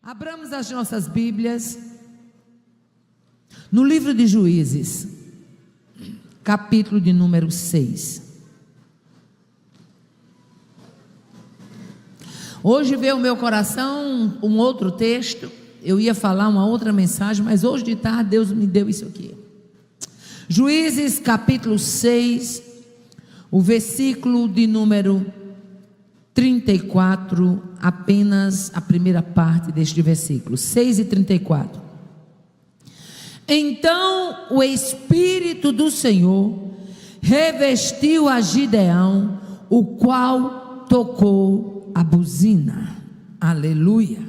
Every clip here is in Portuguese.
Abramos as nossas Bíblias no livro de Juízes, capítulo de número 6. Hoje veio ao meu coração um outro texto. Eu ia falar uma outra mensagem, mas hoje de tarde Deus me deu isso aqui. Juízes capítulo 6, o versículo de número 34, apenas a primeira parte deste versículo, 6:34. Então o Espírito do Senhor revestiu a Gideão, o qual tocou a buzina. Aleluia.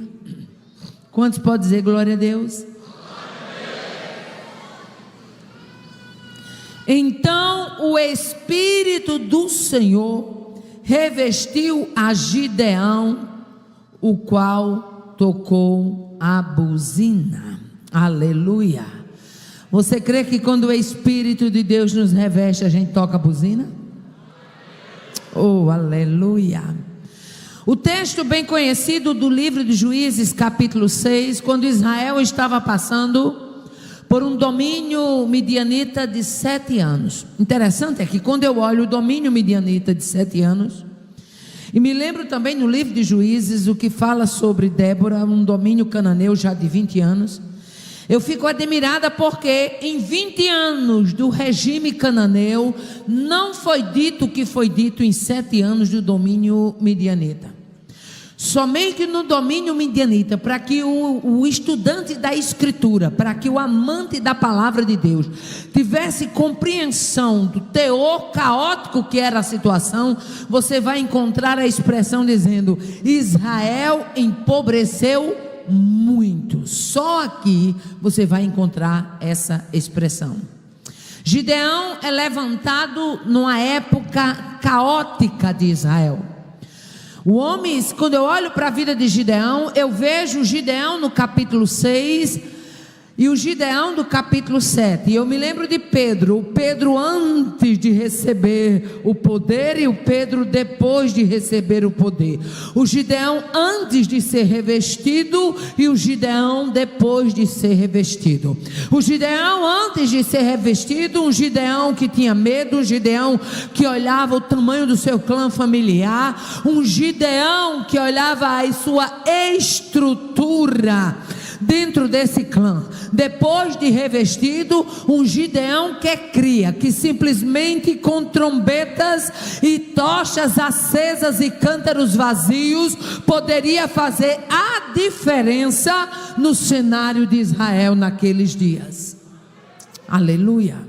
Quantos podem dizer glória a Deus? Então o Espírito do Senhor revestiu a Gideão, o qual tocou a buzina. Aleluia. Você crê que quando o Espírito de Deus nos reveste, a gente toca a buzina? Oh, aleluia. O texto bem conhecido do livro de Juízes, capítulo 6, quando Israel estava passando por um domínio midianita de 7 anos. Interessante é que quando eu olho o domínio midianita de 7 anos, e me lembro também no livro de Juízes, o que fala sobre Débora, um domínio cananeu já de 20 anos, eu fico admirada porque em 20 anos do regime cananeu, não foi dito o que foi dito em 7 anos do domínio midianita. Somente no domínio midianita, para que o estudante da Escritura, para que o amante da palavra de Deus tivesse compreensão do teor caótico que era a situação, você vai encontrar a expressão dizendo: Israel empobreceu muito. Só aqui você vai encontrar essa expressão. Gideão é levantado numa época caótica de Israel. O homem, quando eu olho para a vida de Gideão, eu vejo Gideão no capítulo 6 e o Gideão do capítulo 7. E eu me lembro de Pedro, o Pedro antes de receber o poder e o Pedro depois de receber o poder. O Gideão antes de ser revestido e o Gideão depois de ser revestido. O Gideão antes de ser revestido, um Gideão que tinha medo, um Gideão que olhava o tamanho do seu clã familiar, um Gideão que olhava a sua estrutura dentro desse clã. Depois de revestido, um Gideão que cria, que simplesmente com trombetas e tochas acesas e cântaros vazios poderia fazer a diferença no cenário de Israel naqueles dias. Aleluia.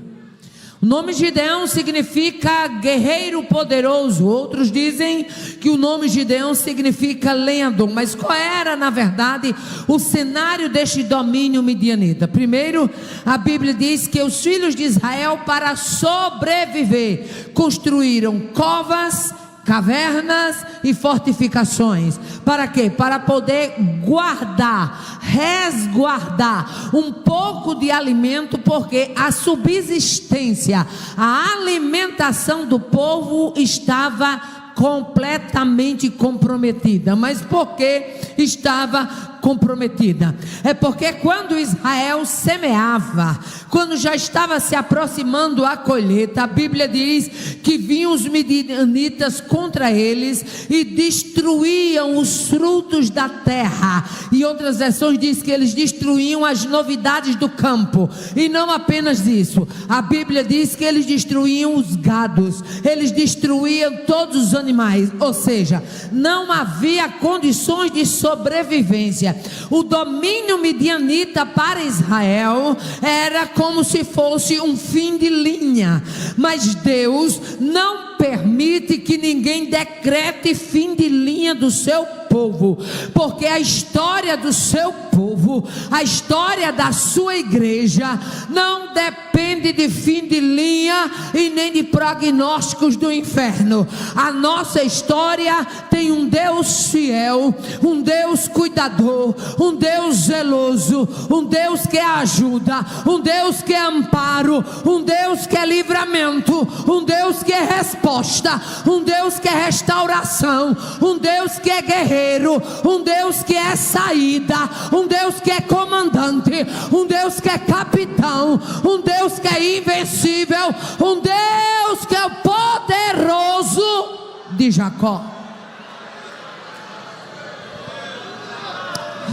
O nome Gideão significa guerreiro poderoso. Outros dizem que o nome Gideão significa lenhador. Mas qual era, na verdade, o cenário deste domínio midianita? Primeiro, a Bíblia diz que os filhos de Israel, para sobreviver, construíram covas, cavernas e fortificações. Para quê? Para poder guardar, resguardar um pouco de alimento, porque a subsistência, a alimentação do povo estava completamente comprometida. Mas por que estava comprometida? É porque quando Israel semeava, quando já estava se aproximando a colheita, a Bíblia diz que vinham os midianitas contra eles e destruíam os frutos da terra. E outras versões diz que eles destruíam as novidades do campo. E não apenas isso, a Bíblia diz que eles destruíam os gados, eles destruíam todos os animais. Ou seja, não havia condições de sobrevivência. O domínio midianita para Israel era como se fosse um fim de linha, mas Deus não permite que ninguém decrete fim de linha do seu povo, porque a história do seu povo, a história da sua igreja não depende de fim de linha e nem de prognósticos do inferno. A nossa história tem um Deus fiel, um Deus cuidador, um Deus zeloso, um Deus que é ajuda, um Deus que é amparo, um Deus que é livramento, um Deus que é resposta, um Deus que é restauração, um Deus que é guerreiro, um Deus que é saída, um Deus que é comandante, um Deus que é capitão, um Deus que é invencível, um Deus que é o poderoso de Jacó.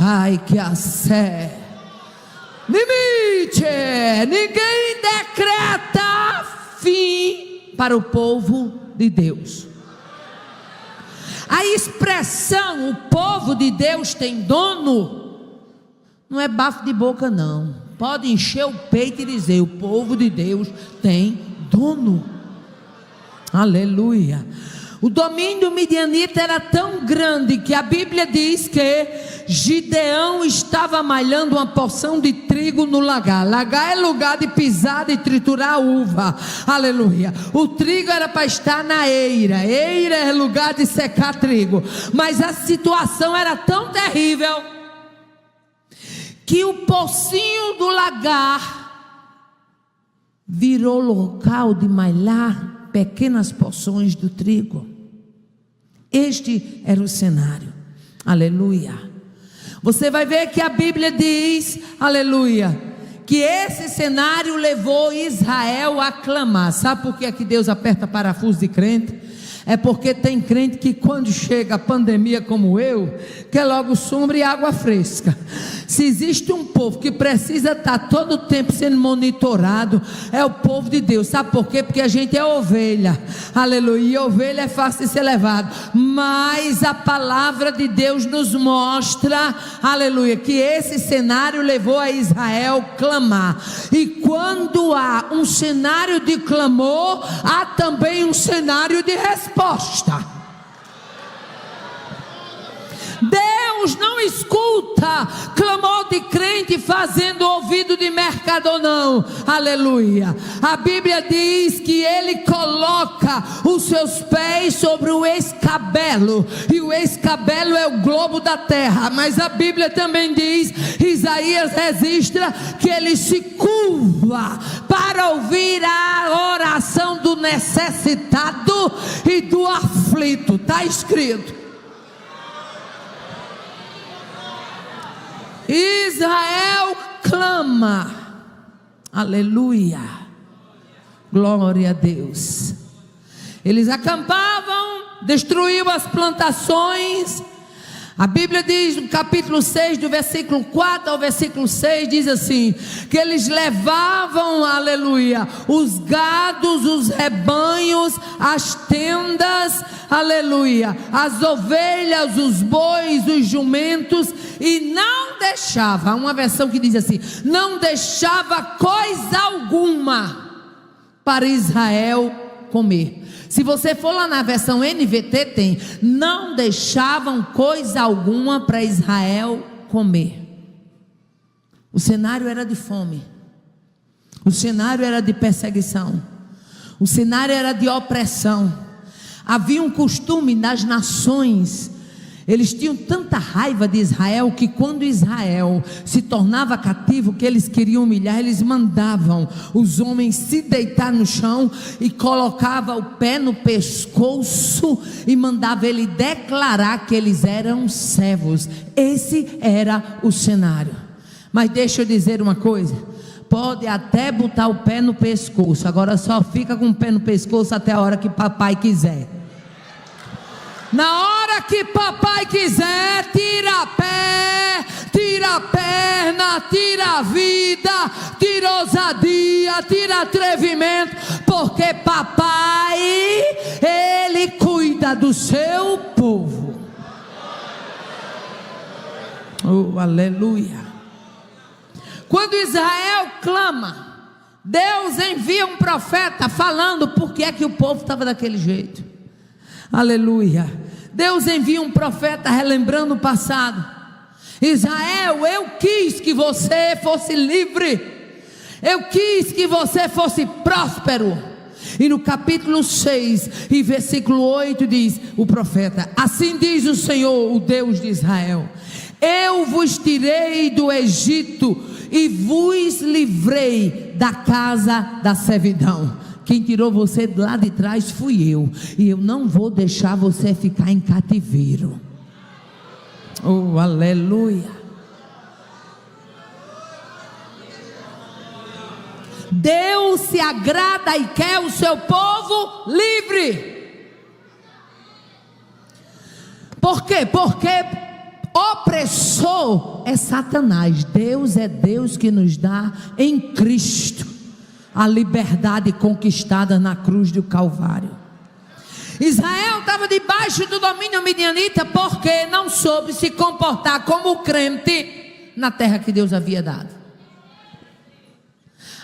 Ai, que a sé limite, ninguém decreta fim para o povo de Deus. A expressão o povo de Deus tem dono não é bafo de boca, não. Pode encher o peito e dizer: o povo de Deus tem dono. Aleluia. O domínio midianita era tão grande que a Bíblia diz que Gideão estava malhando uma porção de trigo no lagar. Lagar é lugar de pisar e triturar uva. Aleluia. O trigo era para estar na eira. Eira é lugar de secar trigo. Mas a situação era tão terrível que o pocinho do lagar virou local de malhar pequenas porções do trigo. Este era o cenário. Aleluia. Você vai ver que a Bíblia diz, aleluia, que esse cenário levou Israel a clamar. Sabe por que é que Deus aperta parafuso de crente? É porque tem crente que quando chega a pandemia como eu, quer logo sombra e água fresca. Se existe um povo que precisa estar todo o tempo sendo monitorado, é o povo de Deus. Sabe por quê? Porque a gente é ovelha. Aleluia. E ovelha é fácil de ser levado. Mas a palavra de Deus nos mostra, aleluia, que esse cenário levou a Israel clamar. E quando há um cenário de clamor, há também um cenário de resposta. Deus não escuta clamor de crente fazendo ouvido de mercador, não. Aleluia. A Bíblia diz que Ele coloca os seus pés sobre o escabelo, e o escabelo é o globo da terra. Mas a Bíblia também diz, Isaías registra, que Ele se curva para ouvir a oração do necessitado e do aflito. Está escrito. Israel clama, aleluia, glória a Deus. Eles acampavam, destruíam as plantações. A Bíblia diz no capítulo 6, do versículo 4 ao versículo 6, diz assim, que eles levavam, aleluia, os gados, os rebanhos, as tendas, aleluia, as ovelhas, os bois, os jumentos, e não deixava, uma versão que diz assim, não deixava coisa alguma para Israel comer. Se você for lá na versão NVT, tem: não deixavam coisa alguma para Israel comer. O cenário era de fome, o cenário era de perseguição, o cenário era de opressão. Havia um costume nas nações, eles tinham tanta raiva de Israel, que quando Israel se tornava cativo, que eles queriam humilhar, eles mandavam os homens se deitar no chão e colocava o pé no pescoço e mandava ele declarar que eles eram servos. Esse era o cenário. Mas deixa eu dizer uma coisa, pode até botar o pé no pescoço, agora só fica com o pé no pescoço até a hora que papai quiser. Na hora que papai quiser, tira pé, tira perna, tira vida, tira ousadia, tira atrevimento, porque papai, ele cuida do seu povo. Oh, aleluia. Quando Israel clama, Deus envia um profeta falando por que é que o povo estava daquele jeito. Aleluia. Deus envia um profeta relembrando o passado. Israel, eu quis que você fosse livre, eu quis que você fosse próspero. E no capítulo 6 e versículo 8 diz o profeta: assim diz o Senhor, o Deus de Israel: eu vos tirei do Egito e vos livrei da casa da servidão. Quem tirou você de lá de trás fui eu, e eu não vou deixar você ficar em cativeiro. Oh, aleluia. Deus se agrada e quer o seu povo livre. Por quê? Porque opressor é Satanás. Deus é Deus que nos dá em Cristo a liberdade conquistada na cruz do Calvário. Israel estava debaixo do domínio midianita porque não soube se comportar como crente na terra que Deus havia dado.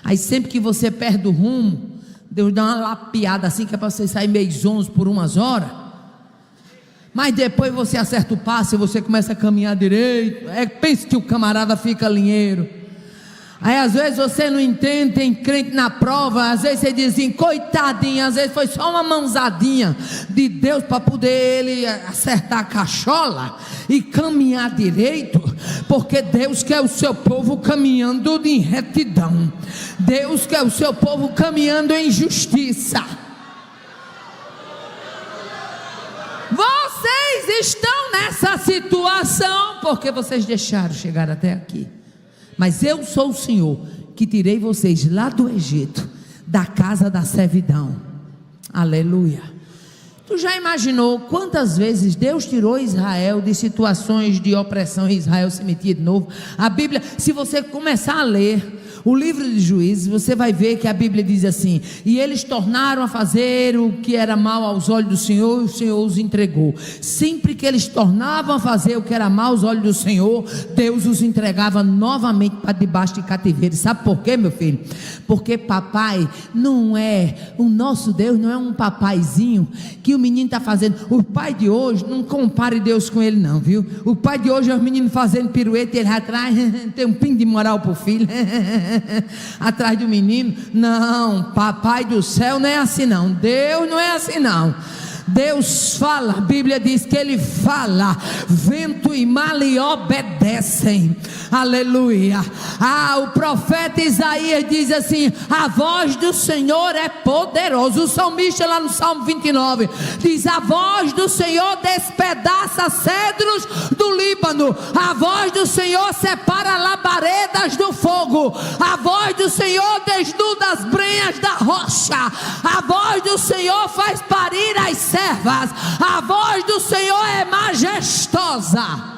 Aí sempre que você perde o rumo, Deus dá uma lapiada assim, que é para você sair meio zonzo por umas horas. Mas depois você acerta o passo e você começa a caminhar direito. Pensa que o camarada fica alinheiro. Aí às vezes você não entende, tem crente na prova, às vezes você diz assim, coitadinho, às vezes foi só uma mãozadinha de Deus para poder ele acertar a cachola e caminhar direito, porque Deus quer o seu povo caminhando em retidão, Deus quer o seu povo caminhando em justiça. Vocês estão nessa situação porque vocês deixaram chegar até aqui. Mas eu sou o Senhor que tirei vocês lá do Egito, da casa da servidão. Aleluia. Tu já imaginou quantas vezes Deus tirou Israel de situações de opressão e Israel se metia de novo? A Bíblia, se você começar a ler o livro de Juízes, você vai ver que a Bíblia diz assim: e eles tornaram a fazer o que era mal aos olhos do Senhor, e o Senhor os entregou. Sempre que eles tornavam a fazer o que era mal aos olhos do Senhor, Deus os entregava novamente para debaixo de cativeiro. Sabe por quê, meu filho? Porque papai não é, o nosso Deus não é um papaizinho que o menino está fazendo. O pai de hoje, não compare Deus com ele não, viu? O pai de hoje é os meninos fazendo pirueta e ele atrás tem um pingo de moral para o filho atrás do menino. Não, papai do céu não é assim não, Deus não é assim não. Deus fala, a Bíblia diz que Ele fala, vento e mar lhe obedecem. Aleluia. O profeta Isaías diz assim: a voz do Senhor é poderosa. O salmista lá no Salmo 29 diz: a voz do Senhor despedaça cedros do Líbano, a voz do Senhor separa labaredas do fogo, a voz do Senhor desnuda as brenhas da rocha, a voz do Senhor faz parir as servas, a voz do Senhor é majestosa.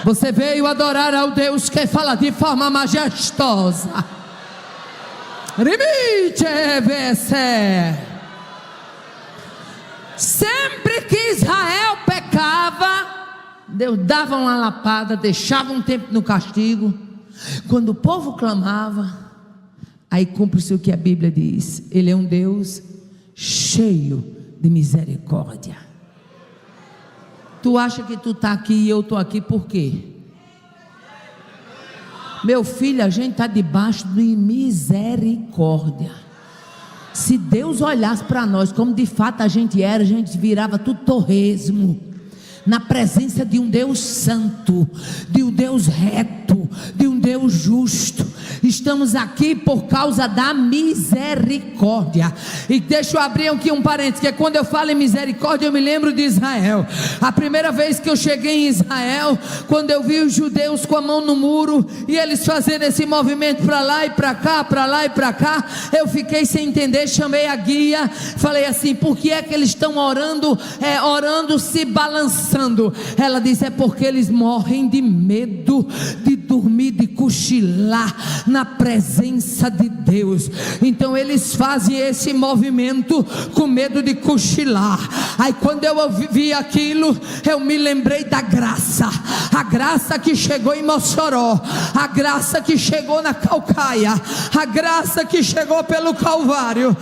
Você veio adorar ao Deus que fala de forma majestosa. Sempre que Israel pecava, Deus dava uma lapada, deixava um tempo no castigo. Quando o povo clamava, aí cumpre-se o que a Bíblia diz: Ele é um Deus cheio de misericórdia. Tu acha que tu está aqui e eu estou aqui por quê? Meu filho, a gente está debaixo de misericórdia. Se Deus olhasse para nós como de fato a gente era, a gente virava tudo torresmo, na presença de um Deus santo, de um Deus reto, de um Deus justo. Estamos aqui por causa da misericórdia. E deixa eu abrir aqui um parênteses, que quando eu falo em misericórdia eu me lembro de Israel. A primeira vez que eu cheguei em Israel, quando eu vi os judeus com a mão no muro e eles fazendo esse movimento para lá e para cá, para lá e para cá, eu fiquei sem entender. Chamei a guia, falei assim: por que é que eles estão orando, orando se balançando? Ela disse: é porque eles morrem de medo de dormir, de cochilar na presença de Deus. Então eles fazem esse movimento com medo de cochilar. Aí quando eu vi aquilo, eu me lembrei da graça, a graça que chegou em Mossoró, a graça que chegou na Calcaia, a graça que chegou pelo Calvário.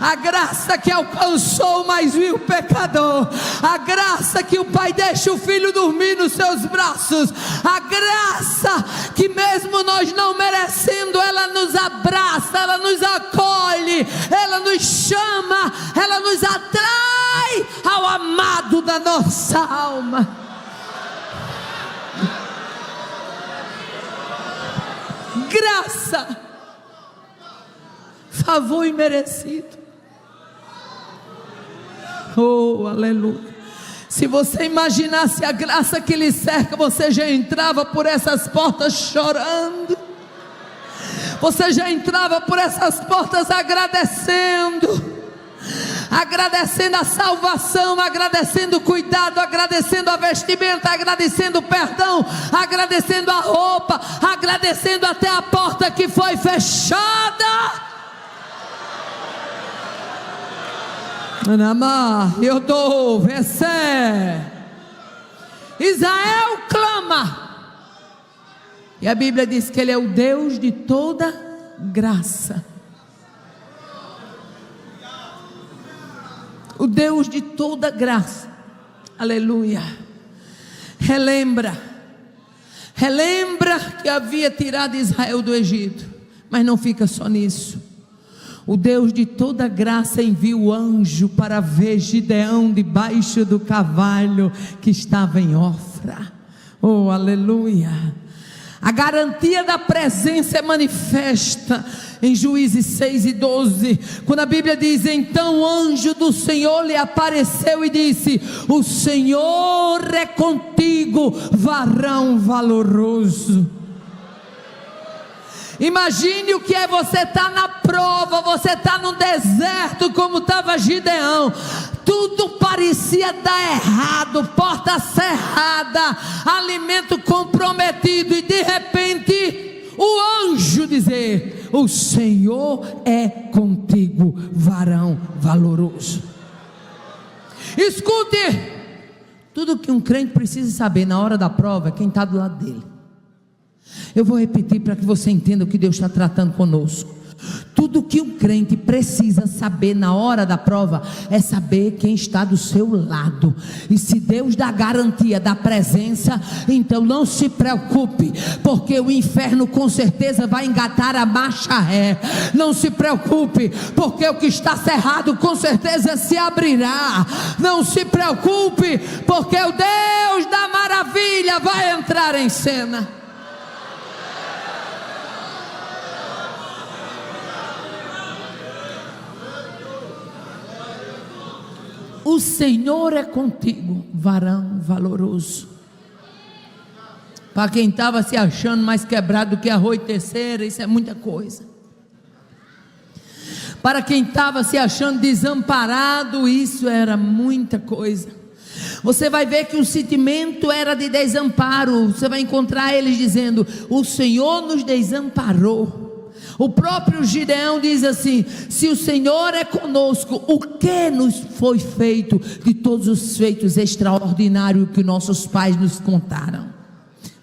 a graça que alcançou o mais vil pecador, a graça que o Pai deixa o Filho dormir nos seus braços, a graça que mesmo nós não merecendo, ela nos abraça, ela nos acolhe, ela nos chama, ela nos atrai ao amado da nossa alma. Graça, favor imerecido. Oh, aleluia. Se você imaginasse a graça que lhe cerca, você já entrava por essas portas chorando, você já entrava por essas portas agradecendo, agradecendo a salvação, agradecendo o cuidado, agradecendo a vestimenta, agradecendo o perdão, agradecendo a roupa, agradecendo até a porta que foi fechada. Eu dou, Israel clama, e a Bíblia diz que Ele é o Deus de toda graça. O Deus de toda graça, aleluia. Relembra que havia tirado Israel do Egito, mas não fica só nisso. O Deus de toda graça envia o anjo para ver Gideão debaixo do cavalo que estava em Ofra. Oh, aleluia. A garantia da presença é manifesta em Juízes 6:12, quando a Bíblia diz: então o anjo do Senhor lhe apareceu e disse: o Senhor é contigo, varão valoroso. Imagine o que é você estar na prova, você estar no deserto como estava Gideão. Tudo parecia dar errado, porta cerrada, alimento comprometido, e de repente o anjo dizer: o Senhor é contigo, varão valoroso. Escute, tudo que um crente precisa saber na hora da prova é quem está do lado dele. Eu vou repetir para que você entenda o que Deus está tratando conosco. Tudo que um crente precisa saber na hora da prova é saber quem está do seu lado. E se Deus dá garantia da presença, então não se preocupe, porque o inferno com certeza vai engatar a marcha ré. Não se preocupe, porque o que está cerrado com certeza se abrirá. Não se preocupe, porque o Deus da maravilha vai entrar em cena. O Senhor é contigo, varão valoroso. Para quem estava se achando mais quebrado do que arroz terceira, isso é muita coisa. Para quem estava se achando desamparado, isso era muita coisa. Você vai ver que o sentimento era de desamparo. Você vai encontrar eles dizendo: o Senhor nos desamparou. O próprio Gideão diz assim: se o Senhor é conosco, o que nos foi feito de todos os feitos extraordinários que nossos pais nos contaram?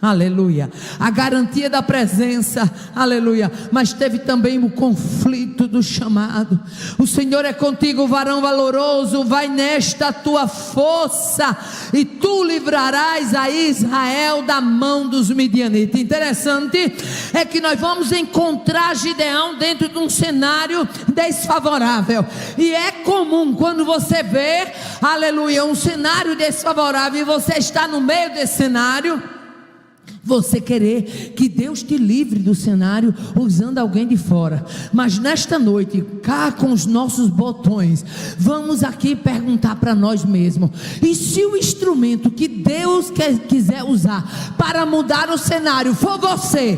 Aleluia. A garantia da presença, aleluia. Mas teve também o conflito do chamado. O Senhor é contigo, varão valoroso, vai nesta tua força, e tu livrarás a Israel da mão dos midianitas. Interessante é que nós vamos encontrar Gideão dentro de um cenário desfavorável, e é comum quando você vê, aleluia, um cenário desfavorável e você está no meio desse cenário, você querer que Deus te livre do cenário usando alguém de fora. Mas nesta noite, cá com os nossos botões, vamos aqui perguntar para nós mesmos: e se o instrumento que Deus quiser usar para mudar o cenário for você?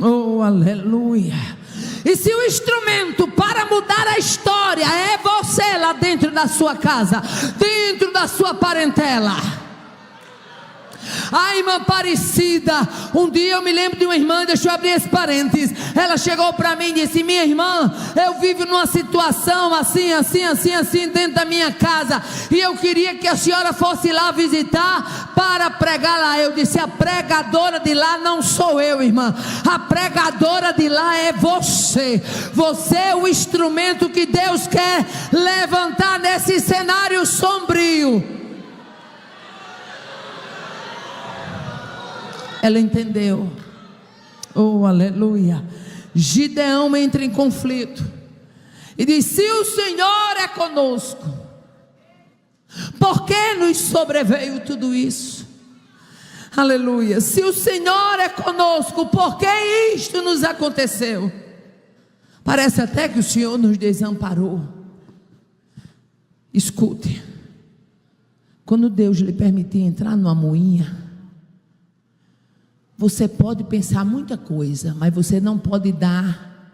Oh, aleluia. E se o instrumento para mudar a história é você lá dentro da sua casa, dentro da sua parentela, A irmã Aparecida, um dia eu me lembro de uma irmã, deixa eu abrir esse parênteses, ela chegou para mim e disse: minha irmã, eu vivo numa situação assim dentro da minha casa, e eu queria que a senhora fosse lá visitar para pregar lá. Eu disse: a pregadora de lá não sou eu, irmã, a pregadora de lá é você. Você é o instrumento que Deus quer levantar nesse cenário sombrio. Ela entendeu. Oh, aleluia. Gideão entra em conflito e diz: se o Senhor é conosco, por que nos sobreveio tudo isso? Aleluia. Se o Senhor é conosco, por que isto nos aconteceu? Parece até que o Senhor nos desamparou. Escute, quando Deus lhe permitir entrar numa moinha, você pode pensar muita coisa, mas você não pode dar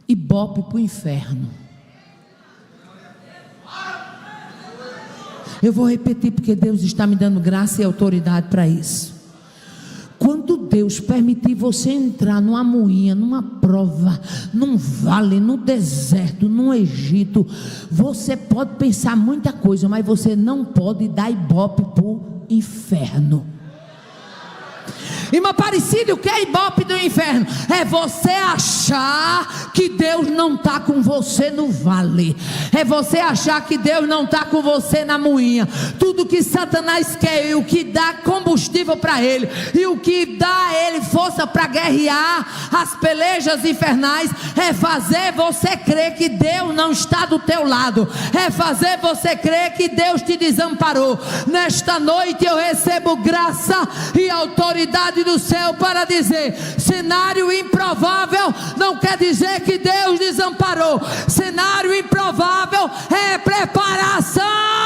ibope para o inferno. Eu vou repetir, porque Deus está me dando graça e autoridade para isso. Quando Deus permitir você entrar numa moinha, numa prova, num vale, no deserto, no Egito, você pode pensar muita coisa, mas você não pode dar ibope para o inferno. Irmã Aparecida, o que é ibope do inferno? É você achar que Deus não está com você no vale, é você achar que Deus não está com você na moinha. Tudo que Satanás quer, e o que dá combustível para ele, e o que dá a ele força para guerrear as pelejas infernais, é fazer você crer que Deus não está do teu lado, é fazer você crer que Deus te desamparou. Nesta noite eu recebo graça e autoridade do céu para dizer: cenário improvável não quer dizer que Deus desamparou. Cenário improvável é preparação